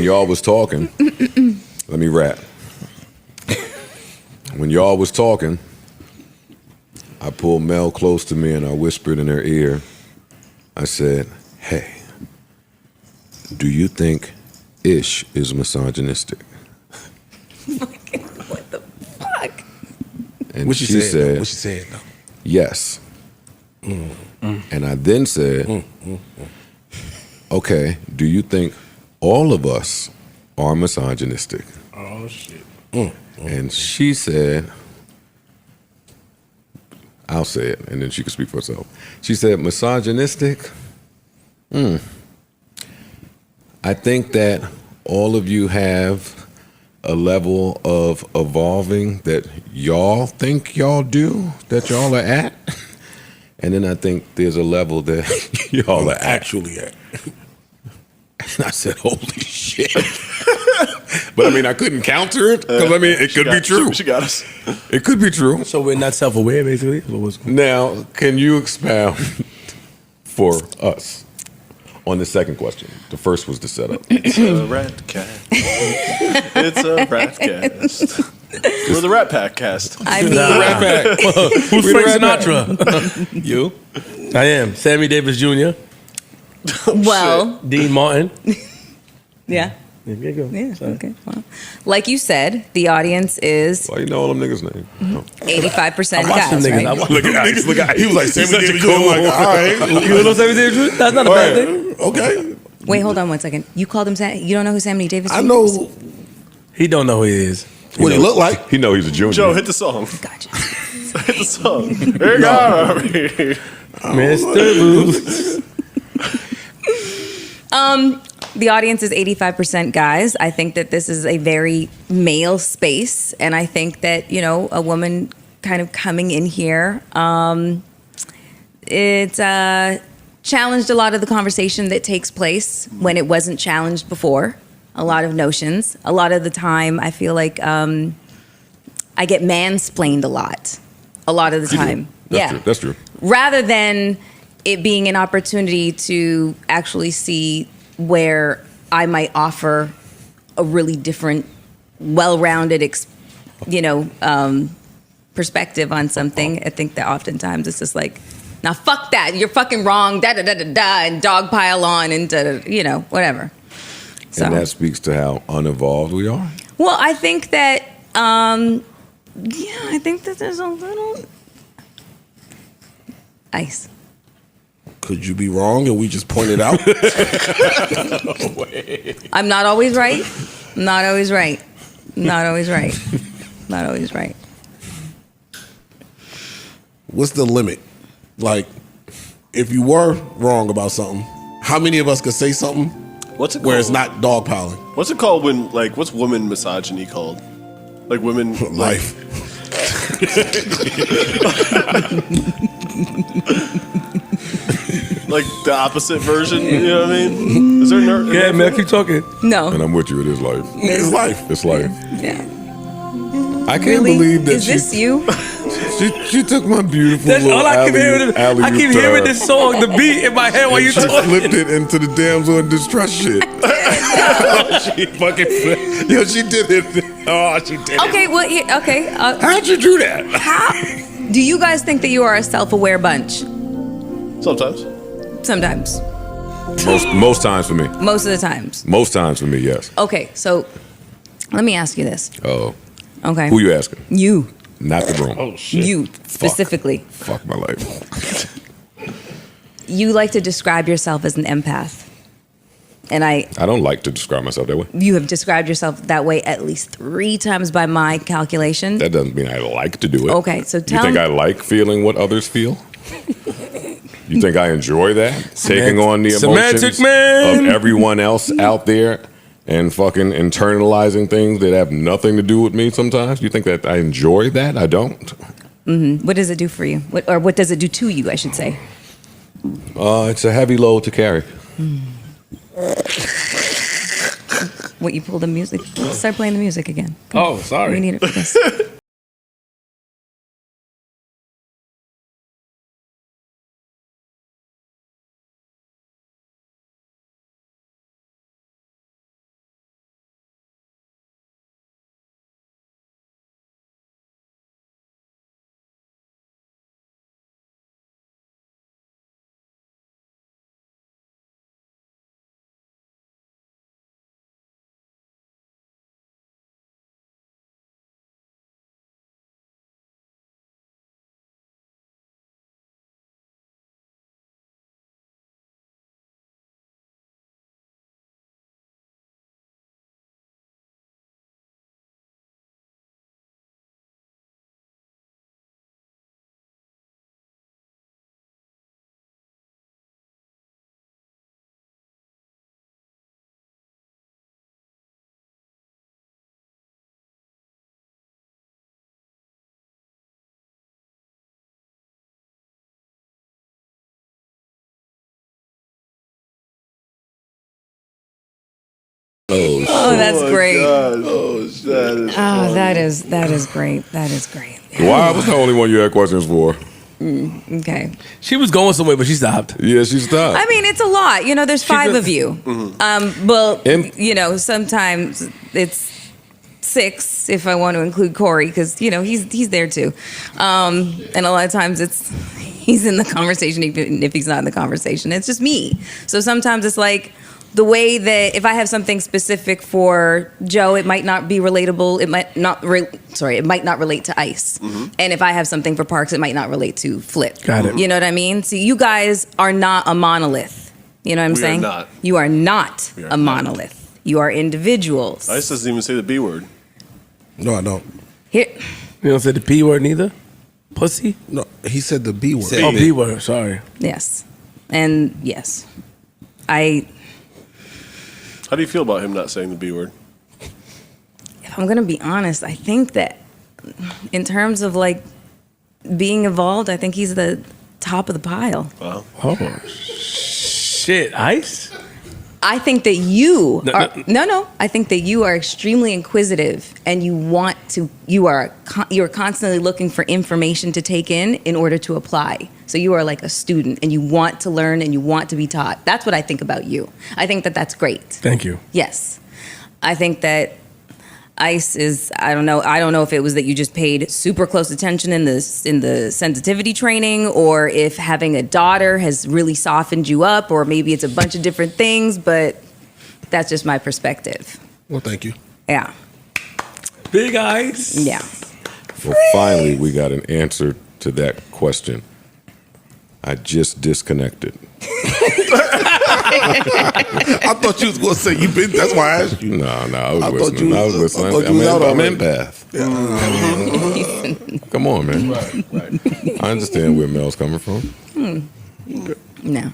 y'all was talking, let me rap. When y'all was talking, I pulled Mel close to me and I whispered in her ear. I said, "Hey, do you think Ish is misogynistic?" What the fuck? And What she said? What she said? Though? Yes. And I then said, "Okay, do you think all of us are misogynistic?" Oh shit. And she said, I'll say it, and then she can speak for herself. She said, misogynistic? I think that all of you have a level of evolving that y'all think y'all do, that y'all are at. And then I think there's a level that y'all are actually at. And I said, holy shit. But I mean, I couldn't counter it, because I mean, it could be true. She got us. It could be true. So we're not self-aware, basically? Now, can you expound for us on the second question? The first was the setup. It's a rat cast. It's a rat cast. We're the Rat Pack cast. I mean, The Rat Pack. Who's We the Frank Rat Pack. Sinatra? You? I am. Sammy Davis Jr., well, Dean Martin. yeah. There you go. Yeah, Sorry. okay. Well, like you said, the audience is Why you know all them niggas' names? No. 85% I watched them guys, niggas. right? I watched Look at niggas. Look at He was like, Sammy Davis Jr. I'm like, all right. You know Sammy Davis Jr.? That's not a bad thing. Okay. Wait, hold on one second. You called him You don't know who Sammy Davis Jr. I know. He don't know who he is. What he look like? He know he's a junior. Joe, hit the song. Gotcha. Hit the song. Here you go. Mr. Boots. The audience is 85% guys. I think that this is a very male space, and I think that, you know, a woman kind of coming in here, it's challenged a lot of the conversation that takes place when it wasn't challenged before. A lot of notions. A lot of the time, I feel like I get mansplained a lot of the time. That's true. That's true. Rather than it being an opportunity to actually see where I might offer a really different, well-rounded, perspective on something. I think that oftentimes it's just like, now fuck that, you're fucking wrong, da-da-da-da-da, and dog pile on, and whatever. So. And that speaks to how unevolved we are. Well, I think that, I think that there's a little ice. Could you be wrong and we just point it out? I'm not always right. Not always right. Not always right. Not always right. What's the limit? Like, if you were wrong about something, how many of us could say something What's it where called? it's not dogpiling? What's it called when, like, what's woman misogyny called? Like women... Life. Like the opposite version, you know what I mean? Is there nerve? Yeah, man, keep talking. No. And I'm with you. It is life. It's life. It's life. Yeah. I can't Really? believe that Is this you? she took my beautiful That's little all I keep hearing. alley-oop I keep hearing this song, the beat in my head while you She talking. flipped it into the damsel in distress shit. She fucking flipped. Yo, she did it. Oh, she did it. Okay, well, okay. How'd you do that? How do you guys think that you are a self-aware bunch? Sometimes. Sometimes. Most times for me. Most of the times. Most times for me, yes. Okay, so let me ask you this. Oh. Okay. Who you asking? You. Not the room. Oh, shit. You specifically. Fuck my life. You like to describe yourself as an empath. And I don't like to describe myself that way. you have described yourself that way at least 3 times by my calculation. That doesn't mean I like to do it. Okay, so You tell think me. I like feeling what others feel? You think I enjoy that? Taking on the Semantic emotions man. of everyone else out there and fucking internalizing things that have nothing to do with me sometimes? You think that I enjoy that? I don't. What does it do for you? What does it do to you, I should say? It's a heavy load to carry. What, you pull the music? Start playing the music again. Oh, sorry. We need it for this. Oh, that's great. That is That is great. That is great. Why I was the only one you had questions for? Okay. She was going somewhere, but she stopped. Yeah, she stopped. I mean, it's a lot. You know, there's 5 of you. Well, And- you know, sometimes it's 6 if I want to include Corey, because you know he's there too. And a lot of times he's in the conversation even if he's not in the conversation. It's just me. So sometimes it's like the way that if I have something specific for Joe, it might not be relatable. It might not. It might not relate to Ice. And if I have something for Parks, it might not relate to Flip. Got it. You know what I mean? So you guys are not a monolith. You know what I'm We are saying? not. You are not We are a monolith. You are individuals. Ice doesn't even say the B word. No, I don't. Here, You don't say the P word neither? Pussy? No, he said the B word. Oh, P word. Sorry. yes, and yes, How do you feel about him not saying the B word? if I'm gonna be honest, I think that in terms of like being evolved, I think he's the top of the pile. Wow. Oh, shit. Ice? I think that you No, are no. I think that you are extremely inquisitive, and you're constantly looking for information to take in order to apply. So you are like a student, and you want to learn, and you want to be taught. That's what I think about you. I think that that's great. Thank you. Yes, I think that Ice is. I don't know if it was that you just paid super close attention in the sensitivity training, or if having a daughter has really softened you up, or maybe it's a bunch of different things. But that's just my perspective. Well, thank you. Yeah, Big Ice. yeah. Well, finally, we got an answer to that question. I just disconnected. I thought you was going to say you've been. That's why I asked you. No, I was I thought listening. you I was- was listening. I thought you was out I'm already. empath. Come on, man. Right. I understand where Mel's coming from. No.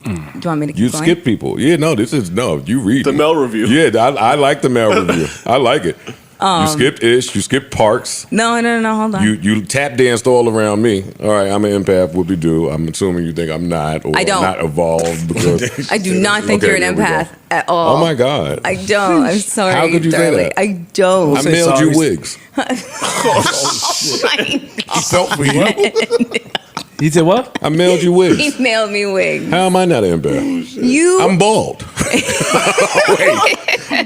Do you want me to keep You going? skip people. Yeah, no, you read The Mel review. Yeah, I like the Mel review. I like it. You skipped Ish, you skipped Parks. No, hold on. You tap danced all around me. All right, I'm an empath. Whoopie-doo. I'm assuming you think I'm not, or I don't. not evolved because. I do not think Okay, you're an there we go. empath at all. Oh my God! I don't. I'm sorry, How could you say darling. that? I don't. I say mailed sorry. you wigs. He felt for you. You said what? I mailed you He wigs. mailed me wigs. How am I not an empath? You. I'm bald. Wait.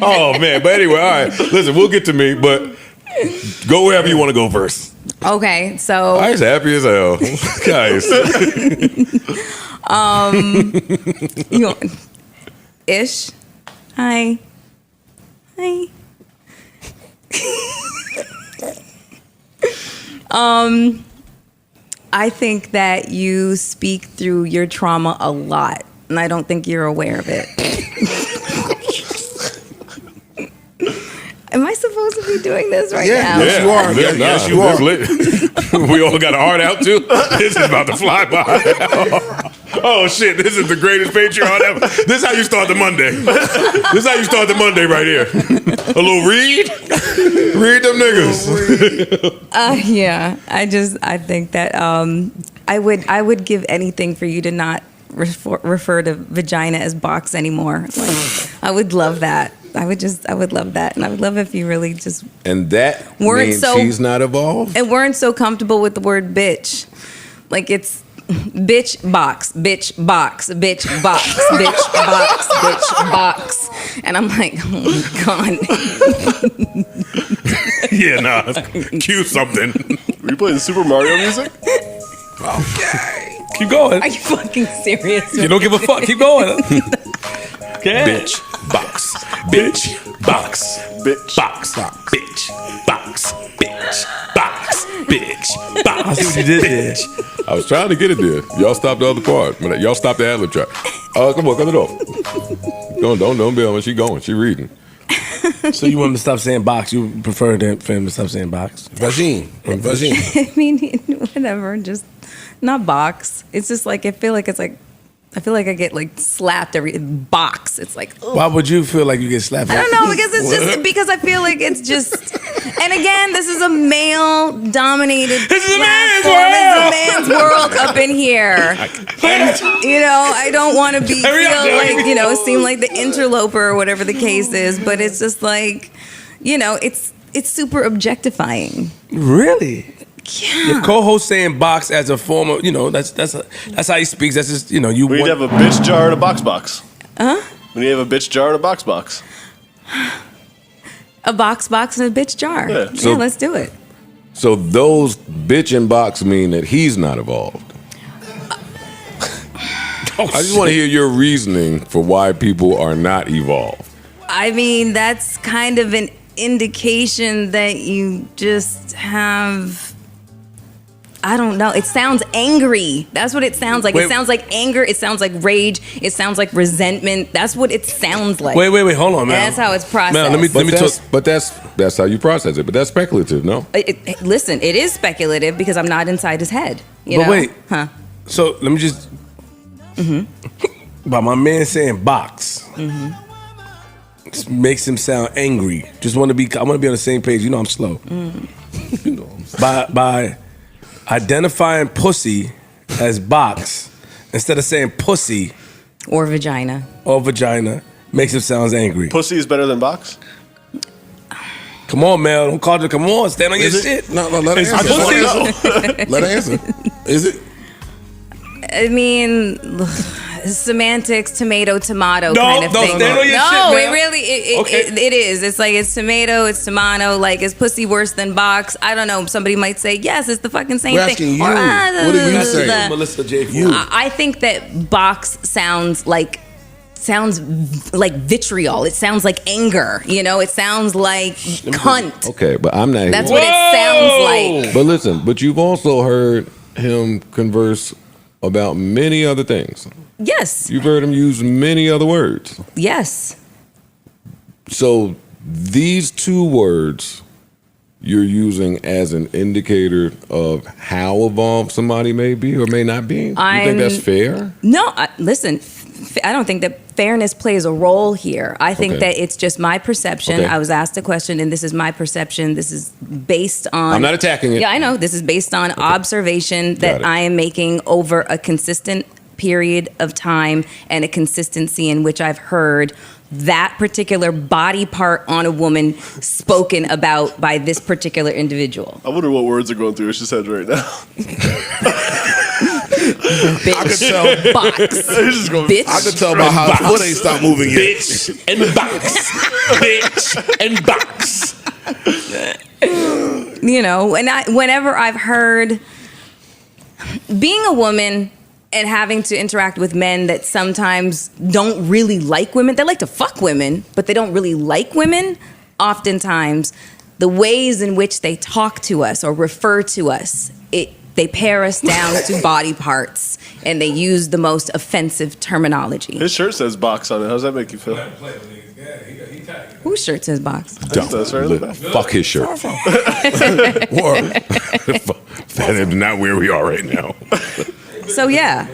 Oh man. But anyway, all right. Listen, we'll get to me, but go wherever you want to go first. Okay, so I was happy as hell, guys. you Ish. Hi. I think that you speak through your trauma a lot, and I don't think you're aware of it. Am I supposed to be doing this right now? Yes, you are. Yeah, Yes, you are. We all got a heart out too. This is about to fly by. Oh shit! This is the greatest Patreon ever. This is how you start the Monday. This is how you start the Monday right here. A little read them niggas. Yeah, I think that I would give anything for you to not refer to vagina as box anymore. Like, I would love that. I would love that, and I would love if you really just And that Weren't means so- she's not evolved. and weren't so comfortable with the word bitch. Like it's bitch box, bitch box, bitch box, bitch box, bitch box, and I'm like, oh my god. Yeah, nah. Cue something. Were you playing Super Mario music? Keep going. Are you fucking serious? You don't give a fuck. Keep going. Okay. Bitch box. Bitch box. Bitch. Box. Bitch box. Bitch box. Bitch box. I see what you did there. I was trying to get it there. Y'all stopped the other part. But y'all stopped the ad-lib track. Come on, cut it off. Don't be on. She going. She reading. So you want him to stop saying box? You prefer for him to stop saying box? Vagine. Vagine. I mean, whatever. Just not box. It's just like I feel like I get like slapped every box. It's like ugh. Why would you feel like you get slapped? I don't know because it's just because I feel like it's just And again, this is a male-dominated This is a man's platform. It's a world. man's world up in here. And, I don't want to Hurry up, Joey. seem like the interloper or whatever the case is, but it's just like, it's super objectifying. Really? Yeah. Your co-host saying box as a form of, that's how he speaks. That's just, you We need to have a bitch jar and a box. Huh? We need to have a bitch jar and a box. A box and a bitch jar. Yeah. So- Let's do it. So those bitch and box mean that he's not evolved. I just want to hear your reasoning for why people are not evolved. I mean, that's kind of an indication that you just have, I don't know. It sounds angry. That's what it sounds like. Wait. It sounds like anger. It sounds like rage. It sounds like resentment. That's what it sounds like. Wait, hold on, man. And that's how it's processed. Man, let me talk. But that's how you process it. But that's speculative, no? Listen, it is speculative because I'm not inside his head. You But know? wait. Huh? So let me just. By my man saying box. Just makes him sound angry. I want to be on the same page. I'm slow. By identifying pussy as box instead of saying pussy Or vagina. or vagina makes him sound angry. Pussy is better than box. Come on, Mel. Don't call it. Come on, stand on your Is it? shit. No, let her It's answer. pussy. Let her answer. Is it? I mean, semantics, tomato, kind of No, thing. stand on your no, shit, it man. really, Okay. it is. It's like it's tomato, it's tomato. Like, is pussy worse than box? I don't know. Somebody might say yes. It's the fucking same We're thing. asking you. Or, What do you say? Melyssa J. I think that box sounds like vitriol. It sounds like anger. It sounds like cunt. Okay, but I'm not. That's what it sounds like. But listen, but you've also heard him converse about many other things. Yes. You've heard him use many other words. Yes. So these two words you're using as an indicator of how evolved somebody may be or may not be? You think that's fair? No, listen, I don't think that fairness plays a role here. I think Okay. that it's just my perception. Okay. I was asked a question, and this is my perception. This is based on... I'm not attacking it. Yeah, I know. This is based on observation that it. I am making over a consistent period of time and a consistency in which I've heard that particular body part on a woman spoken about by this particular individual. I wonder what words are going through his head right now. Bitch, box, He's just going, bitch. I can tell by how his foot ain't stopped moving yet. Bitch and box. Bitch and box. And whenever I've heard, being a woman and having to interact with men that sometimes don't really like women, they like to fuck women, but they don't really like women, oftentimes the ways in which they talk to us or refer to us, they pare us down to body parts, and they use the most offensive terminology. his shirt says box on it. How does that make you feel? Whose shirt says box? That's right on the back. Fuck his shirt. Or That is not where we are right now. So yeah,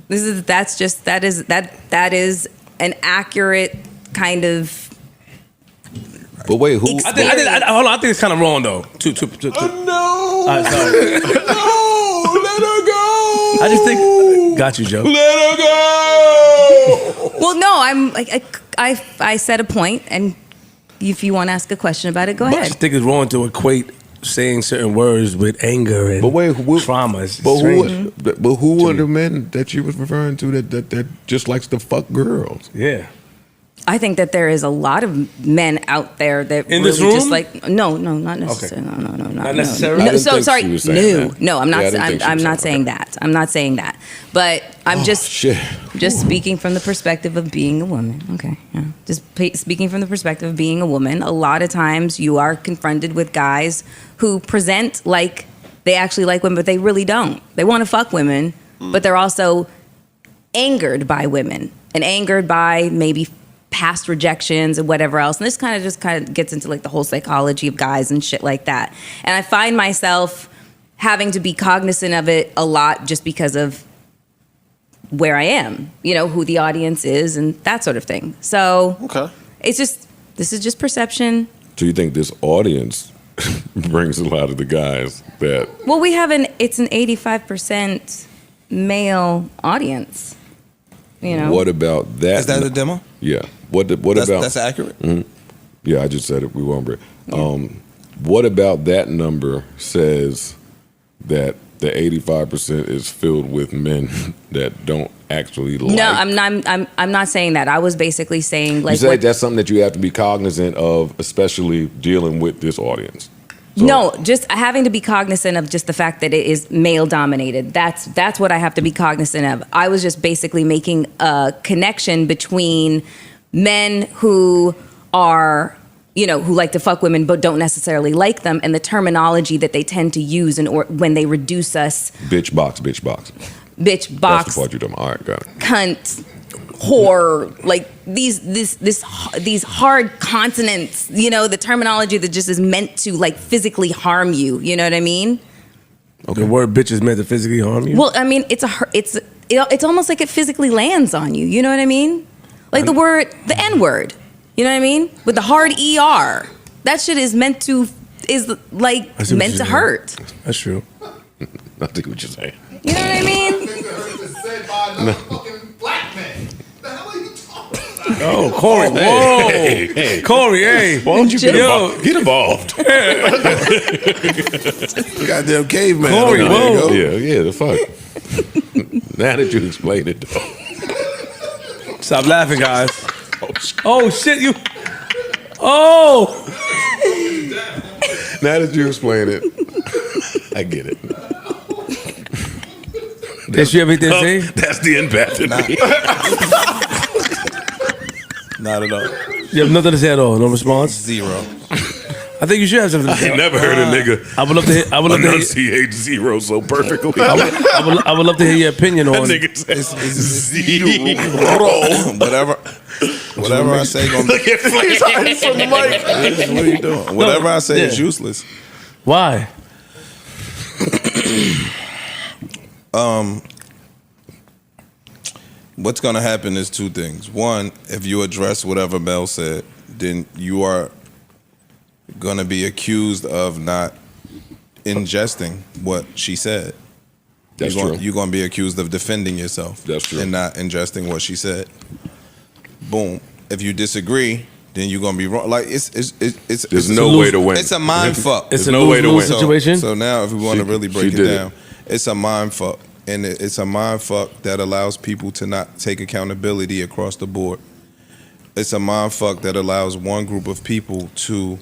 that is an accurate kind of. But wait, who? I think it's kind of wrong though. Two. no, All right, sorry. no, let her go. I just think. Got you, Joe. Let her go. Well, no, I'm like I said a point, and if you want to ask a question about it, go I ahead. just think it's wrong to equate saying certain words with anger and But wait, trauma. It's But strange. who are the men that you was referring to that just likes to fuck girls? Yeah. I think that there is a lot of men out there that In really this room? just like not necessarily. Okay. No, Not necessarily? I No, didn't so think sorry. she was saying No, that. no, I'm Yeah, I not. didn't think she I'm was not saying saying that. I'm not saying that. But I'm just Shit. just speaking from the perspective of being a woman. Okay, yeah. Speaking from the perspective of being a woman. A lot of times you are confronted with guys who present like they actually like women, but they really don't. They want to fuck women, but they're also angered by women and angered by maybe past rejections and whatever else. And this kind of gets into like the whole psychology of guys and shit like that. And I find myself having to be cognizant of it a lot just because of where I am, who the audience is and that sort of thing. So Okay. this is just perception. So you think this audience brings a lot of the guys that. Well, it's an 85% male audience. You know. What about that? Is that the demo? Yeah. What about? That's accurate. Mhm. Yeah, I just said it. We won't break. What about that number says that the 85% is filled with men that don't actually like? No, I'm not saying that. I was basically saying like you said that's something that you have to be cognizant of, especially dealing with this audience. So, no, just having to be cognizant of just the fact that it is male dominated. That's what I have to be cognizant of. I was just basically making a connection between men who are, you know, who like to fuck women but don't necessarily like them, and the terminology that they tend to use when they reduce us. bitch box. Bitch box. That's the part you're talking about. All right, got it. Cunt, whore, like these hard consonants, you know, the terminology that just is meant to like physically harm you. You know what I mean? Okay. The word bitch is meant to physically harm you? Well, I mean, it's almost like it physically lands on you. You know what I mean? Like the N word. You know what I mean? With the hard ER. That shit is meant to hurt. That's true. I think what you're saying. You know what I mean? It's said by another fucking black man. The hell are you talking about? Oh, Corey. Whoa. Hey. Corey, hey. Why don't you get Yo. involved? Goddamn caveman. Corey, There whoa. you go. Yeah, the fuck. Now that you explained it, though. Stop laughing, guys. Oh, shit, you. Oh. Now that you explain it, I get it. Did you have anything to say? That's the empath in me. Not at all. You have nothing to say at all? No response? Zero. I think you should have something to say. I never heard a nigga I would love to hear, enunciate zero so perfectly. I would love to hear your opinion That on nigga said zero. Whatever I say gonna Look at Flake's eyes from the mic. what are you doing? Whatever I say is useless. why. What's gonna happen is two things. One, if you address whatever Mel said, then you are gonna be accused of not ingesting what she said. That's true. You're gonna be accused of defending yourself. That's true. And not ingesting what she said. Boom. If you disagree, then you're gonna be wrong. Like There's no way to win. It's a mind fuck. It's There's a no way to lose-lose win. situation. So now, if we want to really break she it did down, it's a mind fuck, and it's a mind fuck that allows people to not take accountability across the board. It's a mind fuck that allows one group of people to.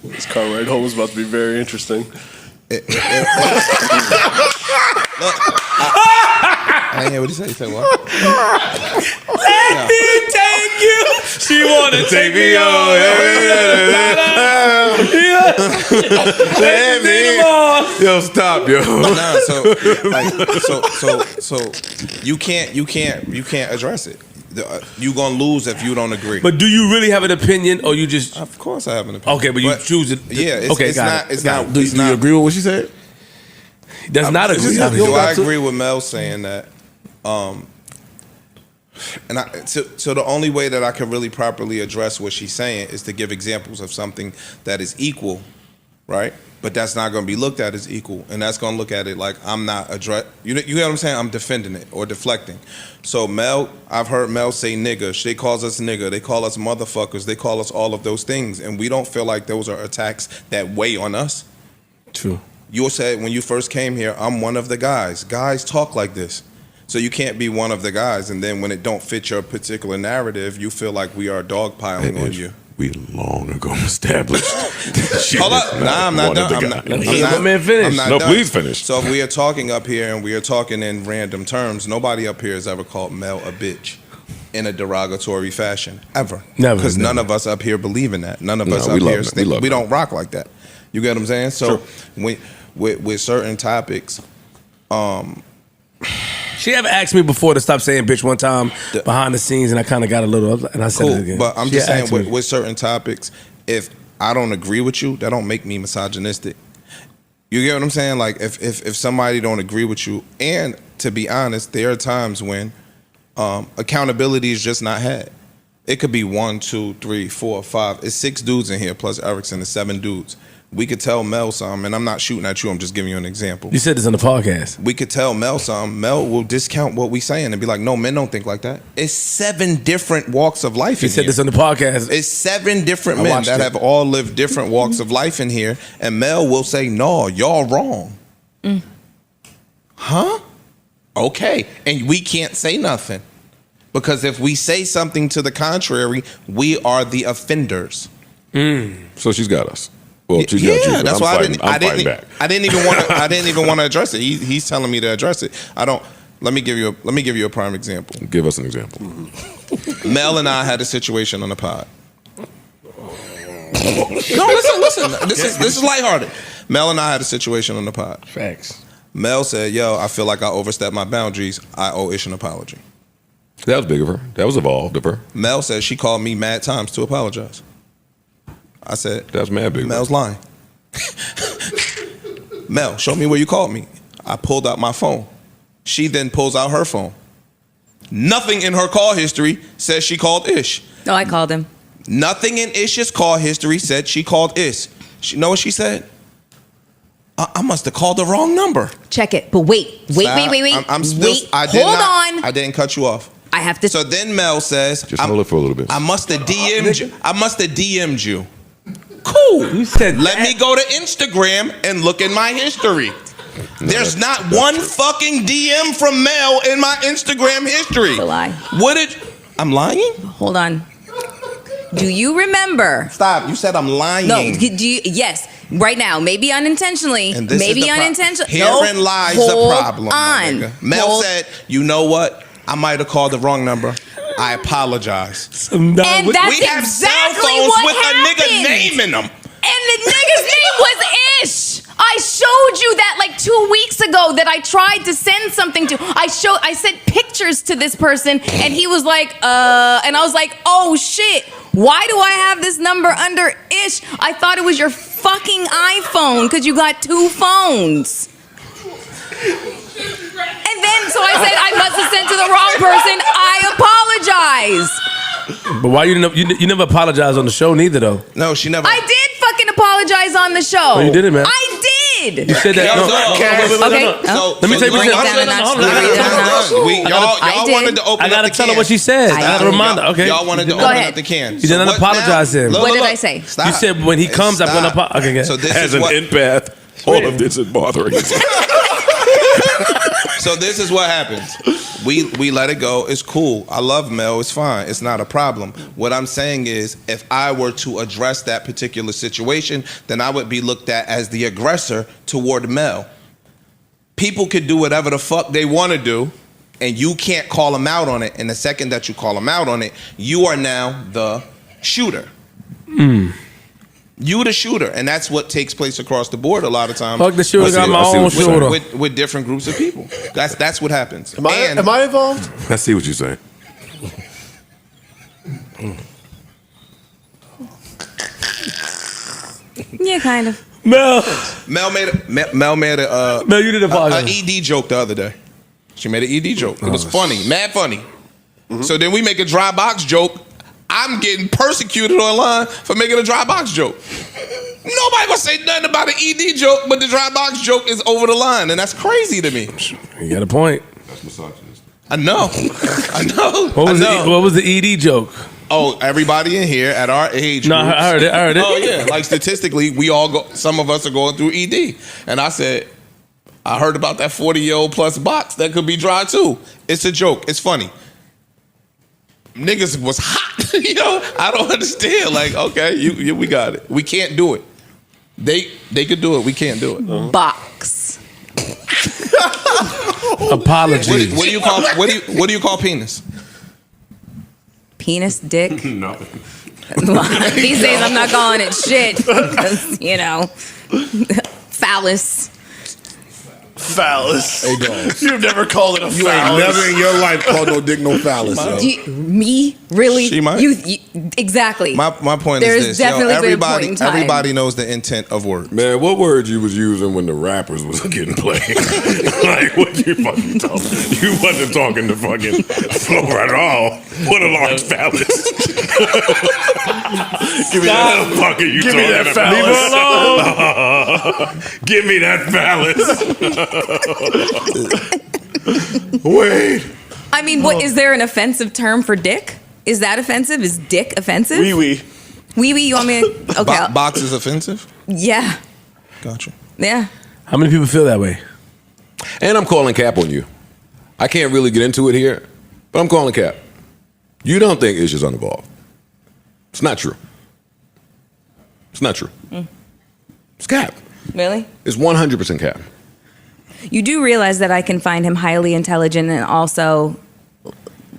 This car ride home is about to be very interesting. I didn't hear what he said. He said what? Let me take you. She wanna take me on. Let me. Yo, stop, yo. No, so you can't address it. You gonna lose if you don't agree. But do you really have an opinion, or you just? Of course, I have an opinion. Okay, but you choose it. Yeah, it's, okay, it's got not. it. It's Got not. it. Do It's you not. agree with what she said? He does not agree. Do I agree with Mel saying that? So the only way that I can really properly address what she's saying is to give examples of something that is equal, right? But that's not going to be looked at as equal, and that's going to look at it like I'm not you get what I'm saying? I'm defending it or deflecting. So Mel, I've heard Mel say nigga. She calls us nigga. They call us motherfuckers. They call us all of those things, and we don't feel like those are attacks that weigh on us. True. You said when you first came here, I'm one of the guys. Guys talk like this. So you can't be one of the guys, and then when it don't fit your particular narrative, you feel like we are dogpiling on you. We long ago established. Hold up. Nah, I'm not done. I'm not No, done. please finish. So if we are talking up here and we are talking in random terms, nobody up here has ever called Mel a bitch in a derogatory fashion. Ever. Never. Because none of us up here believe in that. None of us we up love here it. think We don't rock like that. You get what I'm saying? So with certain topics, She ever asked me before to stop saying bitch one time behind the scenes, and I kind of got a little, and I said it again. But I'm She just saying asked me. with certain topics, if I don't agree with you, that don't make me misogynistic. You get what I'm saying? Like if somebody don't agree with you, and to be honest, there are times when accountability is just not had. It could be 1, 2, 3, 4, 5. It's 6 dudes in here plus Erickson. It's 7 dudes. We could tell Mel something, and I'm not shooting at you. I'm just giving you an example. You said this on the podcast. We could tell Mel something. Mel will discount what we saying and be like, "No, men don't think like that." It's 7 different walks of life. You in said here. this on the podcast. It's 7 different I men watched that it. have all lived different walks of life in here, and Mel will say, "No, y'all wrong." Huh? Okay, and we can't say nothing because if we say something to the contrary, we are the offenders. So she's got us. Well, she's got you. But that's I'm why fighting, I'm fighting back. I didn't even want to address it. He's telling me to address it. I don't. Let me give you a prime example. Give us an example. Mel and I had a situation on the pod. No, listen. This is lighthearted. Mel and I had a situation on the pod. Facts. Mel said, "Yo, I feel like I overstepped my boundaries. I owe Ish an apology." That was big of her. That was evolved of her. Mel said she called me mad times to apologize. I said, That was mad big. Mel's lying. Mel, show me where you called me. I pulled out my phone. She then pulls out her phone. Nothing in her call history says she called Ish. No, I called him. Nothing in Ish's call history said she called Ish. You know what she said? I must have called the wrong number. Check it. But wait. Stop. I'm still. Wait, Hold on. I didn't cut you off. I have to. So then Mel says, Just hold it for a little bit. I must have DM'd you. I must have DM'd you. Cool. You said Let me go to Instagram and look in my history. There's not one fucking DM from Mel in my Instagram history. It's a lie. I'm lying? Hold on. Do you remember? Stop. You said I'm lying. No. Do you? Yes. Right now. Maybe unintentionally. And this maybe is the unintentionally. Herein lies the problem. My On. nigga. Mel said, "You know what? I might have called the wrong number. I apologize." And that's we have cell exactly phones what with happened. a nigga name in them. And the nigga's name was Ish. I showed you that like 2 weeks ago that I tried to send something to. I sent pictures to this person and he was like, and I was like, oh shit, why do I have this number under Ish? I thought it was your fucking iPhone because you got 2 phones. And then, so I said, I must have sent to the wrong person. I apologize. But why you never apologized on the show neither though? No, she never. I did fucking apologize on the show. Oh, you did it, man. I did. You said that. Let me tell you what Y'all wanted to open I gotta up the tell her can. what she said. I gotta remind her. Okay. Y'all wanted to Go open ahead. up the can. You didn't apologize to him. What did I say? Stop. You said when he comes, I'm gonna apologize. Okay, So this As is an what. empath, all of this is bothering us. So this is what happens. We let it go. It's cool. I love Mel. It's fine. It's not a problem. What I'm saying is, if I were to address that particular situation, then I would be looked at as the aggressor toward Mel. People could do whatever the fuck they want to do, and you can't call them out on it. And the second that you call them out on it, you are now the shooter. You the shooter, and that's what takes place across the board a lot of times. Fuck the shooter, got my own shooter. With different groups of people. That's what happens. Am I involved? I see what you're saying. Yeah, kind of. Mel, Mel, you did apologize. an ED joke the other day. She made an ED joke. It was funny, mad funny. So then we make a dry box joke. I'm getting persecuted online for making a dry box joke. Nobody gonna say nothing about an ED joke, but the dry box joke is over the line, and that's crazy to me. You got a point. That's misogynist. I know. What was the ED joke? Oh, everybody in here at our age. No, groups- I heard it. Oh yeah, like statistically, some of us are going through ED, and I said, I heard about that 40-year-old plus box that could be dry too. It's a joke. It's funny. Niggas was hot. I don't understand. Like, okay, we got it. We can't do it. They could do it. We can't do it. Box. Apology. What do you call penis? Penis, dick. No. These days I'm not calling it shit because, phallus. Phallus. Hey, dog. You've never called it a You phallus. ain't never in your life called no dick no phallus. Yo. Me? Really? She might. You exactly. My point There's is this. definitely been a point in time. Everybody knows the intent of words. Man, what words you was using when the rappers was getting played? Like, what you fucking talking? You wasn't talking to fucking Floor at all. What a large phallus. Give me that. The fuck are you talking that about? phallus. Leave her alone. Give me that phallus. Wait. I mean, what is there an offensive term for dick? Is that offensive? Is dick offensive? Wee wee. Wee wee. You want me to? Okay. Box is offensive? Yeah. Gotcha. Yeah. How many people feel that way? And I'm calling cap on you. I can't really get into it here, but I'm calling cap. You don't think Ish is uninvolved. It's not true. It's not true. It's cap. Really? It's 100% cap. You do realize that I can find him highly intelligent and also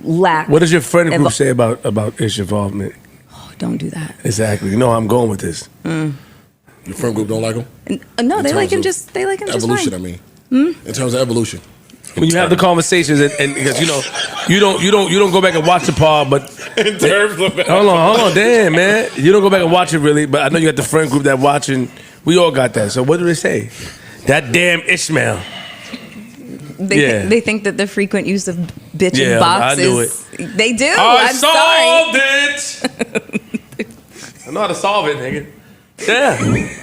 lack. What does your friend group Invo- say about Ish involvement? Oh, don't do that. Exactly. You know I'm going with this. Your friend group don't like him? No, they terms like him of just. They like him just Evolution, fine. I mean. In terms of evolution. When you have the conversations and because you don't go back and watch the pod, but In terms of hold on, damn man, you don't go back and watch it really. But I know you got the friend group that watching. We all got that. So what do they say? That damn Ishmael. They think that the frequent use of bitch and box I knew is. They do. I I'm sorry. solved it. I know how to solve it, nigga. Yeah.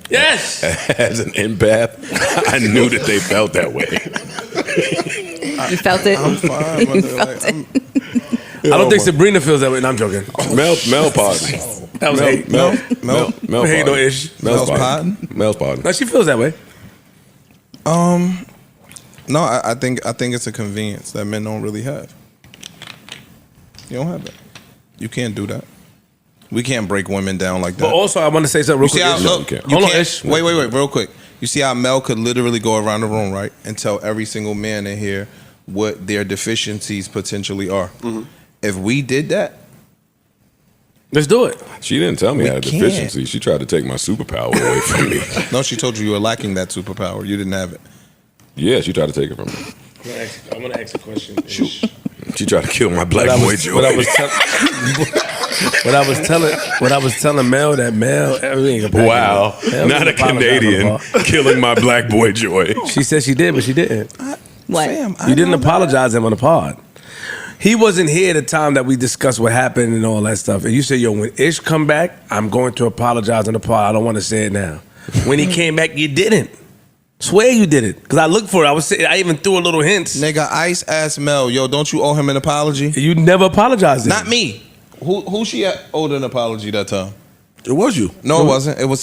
Yes. As an empath, I knew that they felt that way. You felt it. I'm fine. You brother. felt Like, it. I don't think Sabrina feels that way. No, I'm joking. Mel pardon. That was hate. Mel Hey, no pardon. Ish. Mel's pardon? Mel's pardon. No, she feels that way. No, I think it's a convenience that men don't really have. You don't have that. You can't do that. We can't break women down like that. But also, I want to say something real You see quick. how Ish. No, look, you can't. you Hold on, can't- Ish. wait, real quick. You see how Mel could literally go around the room, right, and tell every single man in here what their deficiencies potentially are. If we did that, Let's do it. She didn't tell me We I had a can't. deficiency. She tried to take my superpower away from me. no, she told you were lacking that superpower. You didn't have it. Yeah, she tried to take it from me. I'm gonna ask a question. She tried to kill my black boy joy. What I was telling Mel that Mel everything. Wow, not a Canadian killing my black boy joy. She said she did, but she didn't. What? Fam, I You didn't know that. apologize to him on the pod. He wasn't here at the time that we discussed what happened and all that stuff. And you said, yo, when Ish come back, I'm going to apologize on the pod. I don't want to say it now. When he came back, you didn't. Swear you did it. Because I looked for it. I even threw a little hints. Nigga, Ice asked Mel, yo, don't you owe him an apology? You never apologized to him. Not me. Who she owed an apology that time? It was you. No, it wasn't. It was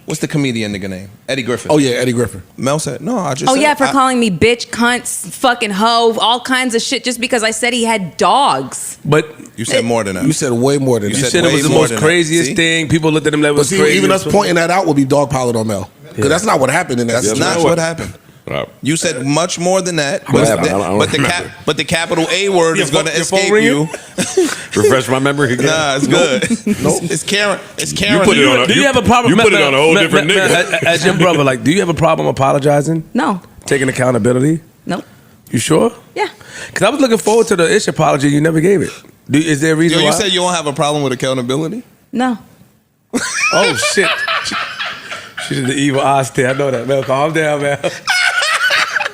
what's the comedian nigga name? Eddie Griffin. Oh, yeah, Eddie Griffin. Mel said, no, I just Oh said, yeah, for I- calling me bitch, cunt, fucking hoe, all kinds of shit just because I said he had dogs. But You said more than that. You said way more than You that. you said said it way was the more most than that. craziest See? thing. People looked at him like it But was see, crazy. even us pointing that out would be dogpiling on Mel. Because that's not what happened in that That's situation. not what happened. You said much more than that, What happened? I don't remember. but the capital A word is going to your phone escape ringing? you. Refresh my memory again. Nah, it's good. It's Karen. It's Karen. You put it on Do you have a problem? You put it on a whole different nigga. As your brother, like, do you have a problem apologizing? No. Taking accountability? Nope. You sure? Yeah. Because I was looking forward to the Ish apology. You never gave it. Is there a reason Yo, why? you said you don't have a problem with accountability? No. Oh, shit. She did the evil eye stare. I know that. Mel, calm down, man.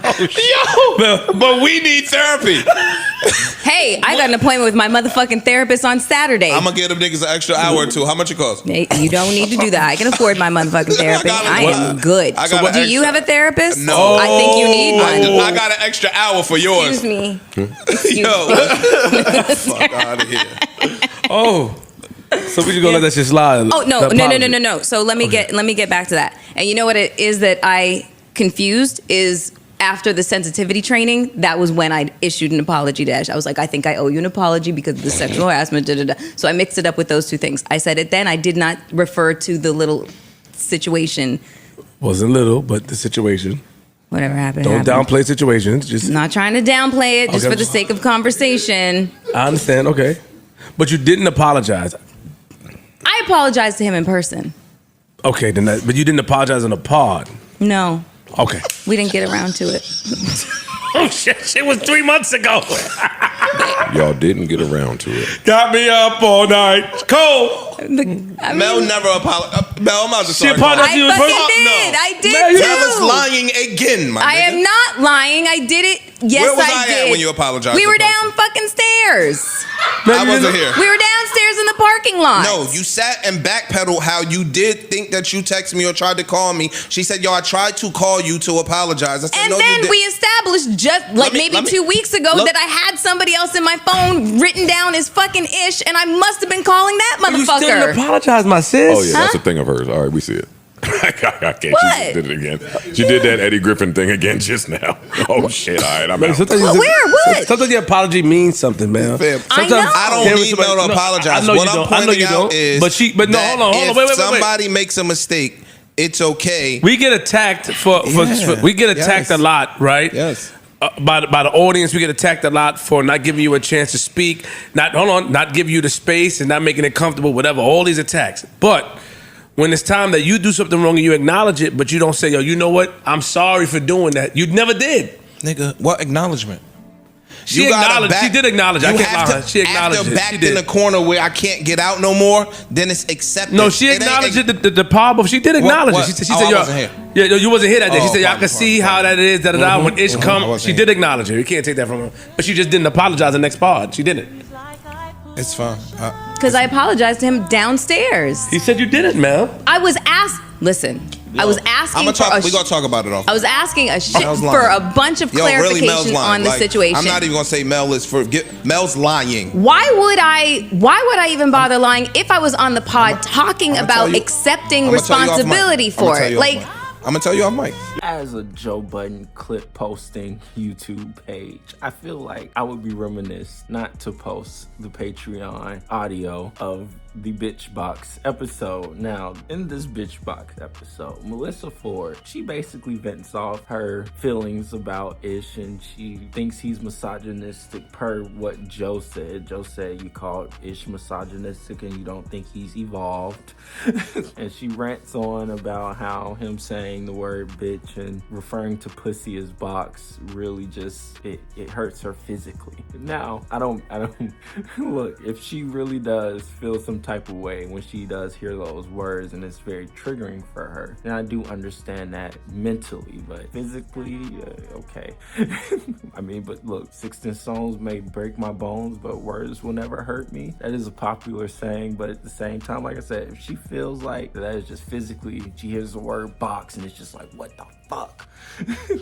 But we need therapy. Hey, I got an appointment with my motherfucking therapist on Saturday. I'm gonna give them niggas an extra hour or two. How much it cost? Hey, you don't need to do that. I can afford my motherfucking therapy. I am good. I got an Do you extra- have a therapist? No. I think you need one. I got an extra hour for yours. Excuse me. Yo, fuck out of here. Oh. So we just gonna let that shit slide. Oh no, The no, no, apology. no, no, no. So let me get back to that. And you know what it is that I confused is after the sensitivity training, that was when I issued an apology to Ash. I was like, I think I owe you an apology because of the sexual harassment. Da, da, da. So I mixed it up with those two things. I said it then. I did not refer to the little situation. Wasn't little, but the situation. Whatever happened. Don't happened. downplay situations. Just I'm not trying to downplay it, just Okay. for the sake of conversation. I understand. Okay, but you didn't apologize. I apologized to him in person. Okay, then but you didn't apologize on the pod. No, Okay. we didn't get around to it. Oh shit! It was 3 months ago. Y'all didn't get around to it. Got me up all night. Cole. Mel never apologized. Mel, I'm about to She start. apologized I to you in fucking person? did. I Man, did you- too. Mel is lying again, my I nigga. am not lying. I did it. Yes, Where was I I did. at when you apologized We in were person? down fucking stairs. I wasn't here. We were downstairs in the parking lot. No, you sat and backpedaled how you did think that you texted me or tried to call me. She said, yo, I tried to call you to apologize. I said, And no, then you didn't. we established just like maybe 2 weeks ago look. that I had somebody else in my phone written down as fucking Ish, and I must have been calling that You still didn't motherfucker. apologize, my sis. Oh yeah, that's a thing of hers. All right, we see it. I can't. She What? just did it again. She did that Eddie Griffin thing again just now. Oh shit! All right, I'm out. Sometimes Where? What? Sometimes your apology means something, man. Fam, I know. I don't Hearing need somebody- Mel to apologize. I know What you I'm don't. I know pointing you out don't. is But no, that hold on, if wait. somebody makes a mistake, it's okay. We get attacked for we get attacked Yes. a lot, right? Yes. By the audience, we get attacked a lot for not giving you a chance to speak, not giving you the space and not making it comfortable, whatever. All these attacks, but when it's time that you do something wrong and you acknowledge it, but you don't say, yo, you know what? I'm sorry for doing that. You never did. Nigga, what acknowledgement? She You gotta acknowledged. She did acknowledge. I you can't have lie. to- She acknowledged after it. backed She did. in the corner where I can't get out no more, then it's accepted. No, she It ain't- acknowledged it. The power, but she did acknowledge what? it. She Oh, said, I "Yo, wasn't here. yeah, you wasn't here that day." She Oh, said, "Y'all pardon, can see pardon. how that is." Da da da. When Ish I come, wasn't she here. did acknowledge it. You can't take that from her, but she just didn't apologize the next pod. She didn't. It's fine. Because I apologized to him downstairs. He said you didn't, man. I was asked. Listen, I was asking We're for gonna talk about it off. I was asking a shit Mel's for lying. a bunch of Yo, really, Mel's clarification lying. on the Like, situation. I'm not even gonna say Mel is Mel's lying. Why would I even bother lying if I was on the pod talking I'ma about tell you- accepting I'ma tell you off mic. responsibility I'ma for tell it? you off Like, mic. I'm gonna tell you off mic. As a Joe Budden clip posting YouTube page, I feel like I would be remiss not to post the Patreon audio of the Bitch Box episode. Now, in this Bitch Box episode, Melyssa Ford, she basically vents off her feelings about Ish, and she thinks he's misogynistic per what Joe said. Joe said you called Ish misogynistic and you don't think he's evolved. And she rants on about how him saying the word bitch and referring to pussy as box really just it hurts her physically. Now, I don't look, if she really does feel some type of way when she does hear those words and it's very triggering for her, then I do understand that mentally, but physically, okay. I mean, but look, 16 stones may break my bones, but words will never hurt me. That is a popular saying, but at the same time, like I said, if she feels like that is just physically, she hears the word box and it's just like, what the fuck?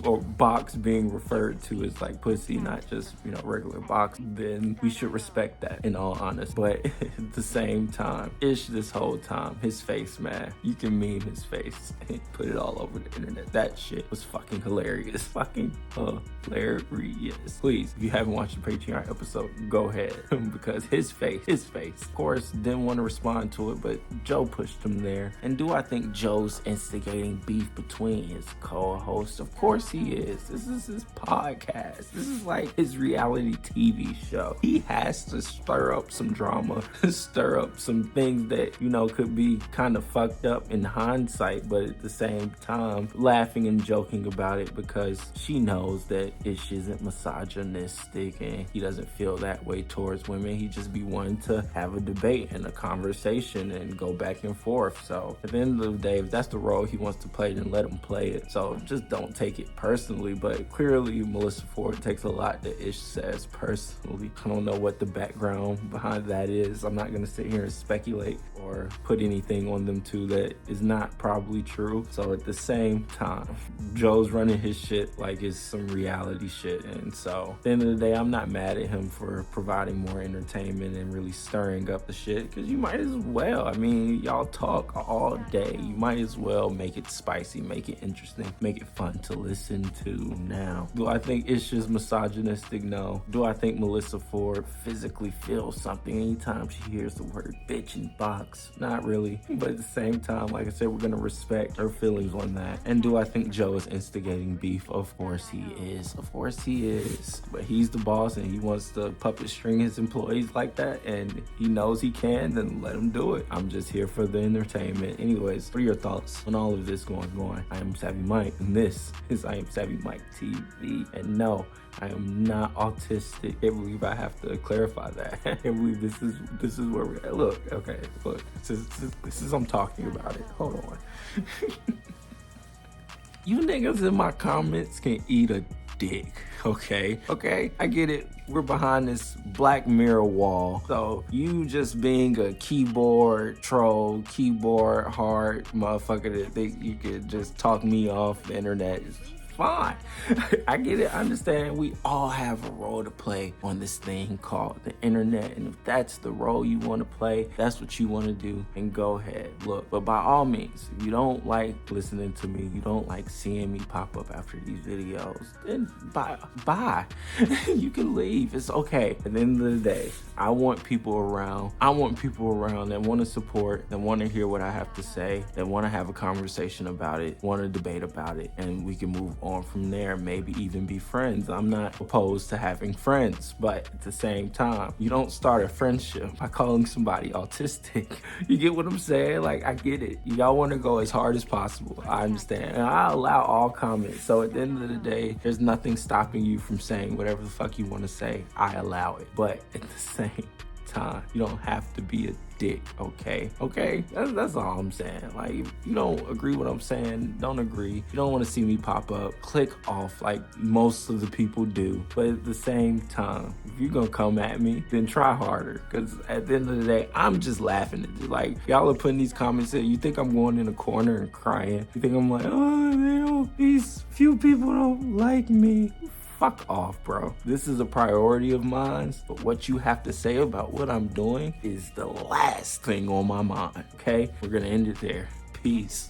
Or box being referred to as like pussy, not just, regular box, then we should respect that, in all honesty. But at the same time, Ish this whole time, his face, man, you can meme his face and put it all over the internet. That shit was fucking hilarious. Fucking hilarious. Please, if you haven't watched the Patreon episode, go ahead. Because his face, of course, didn't want to respond to it, but Joe pushed him there. And do I think Joe's instigating beef between his co-hosts? Of course he is. This is his podcast. This is like his reality TV show. He has to stir up some drama, stir up some things that, could be kind of fucked up in hindsight, but at the same time, laughing and joking about it because she knows that Ish isn't misogynistic and he doesn't feel that way towards women. He just be wanting to have a debate and a conversation and go back and forth. So at the end of the day, if that's the role he wants to play, then let him play it. So just don't take it personally. But clearly, Melyssa Ford takes a lot that Ish says personally. I don't know what the background behind that is. I'm not going to sit here and speculate or put anything on them two that is not probably true. So at the same time, Joe's running his shit like it's some reality shit. And so at the end of the day, I'm not mad at him for providing more entertainment and really stirring up the shit, because you might as well. I mean, y'all talk all day. You might as well make it spicy, make it interesting, make it fun to listen to. Now, do I think Ish is misogynistic? No. Do I think Melyssa Ford physically feels something anytime she hears the word bitch and box? Not really. But at the same time, like I said, we're gonna respect her feelings on that. And do I think Joe is instigating beef? Of course he is. Of course he is. But he's the boss and he wants to puppet string his employees like that, and he knows he can, then let him do it. I'm just here for the entertainment. Anyways, what are your thoughts on all of this going on? I am Savvy Mike. Mike, and this is I Am Savvy Mike TV. And no, I am not autistic. I can't believe I have to clarify that. I can't believe this is where we're at. Look, okay, look, this is I'm talking about it. Hold on. You niggas in my comments can eat a dick, okay? Okay, I get it. We're behind this Black Mirror wall. So you just being a keyboard troll, keyboard hard motherfucker that think you could just talk me off the internet is fine. I get it. I understand. We all have a role to play on this thing called the internet. And if that's the role you want to play, that's what you want to do, and go ahead. Look, but by all means, if you don't like listening to me, you don't like seeing me pop up after these videos, then bye. You can leave. It's okay. At the end of the day, I want people around. I want people around that want to support, that want to hear what I have to say, that want to have a conversation about it, want to debate about it, and we can move on from there, maybe even be friends. I'm not opposed to having friends, but at the same time, you don't start a friendship by calling somebody autistic. You get what I'm saying? Like, I get it. Y'all want to go as hard as possible. I understand. And I allow all comments. So at the end of the day, there's nothing stopping you from saying whatever the fuck you want to say. I allow it. But at the same time, you don't have to be a dick, okay? Okay? That's all I'm saying. Like, if you don't agree with what I'm saying, don't agree. If you don't want to see me pop up, click off like most of the people do. But at the same time, if you're gonna come at me, then try harder. Because at the end of the day, I'm just laughing at you. Like, y'all are putting these comments in. You think I'm going in a corner and crying? You think I'm like, oh, these few people don't like me? Fuck off, bro. This is a priority of mine, but what you have to say about what I'm doing is the last thing on my mind, okay? We're gonna end it there. Peace.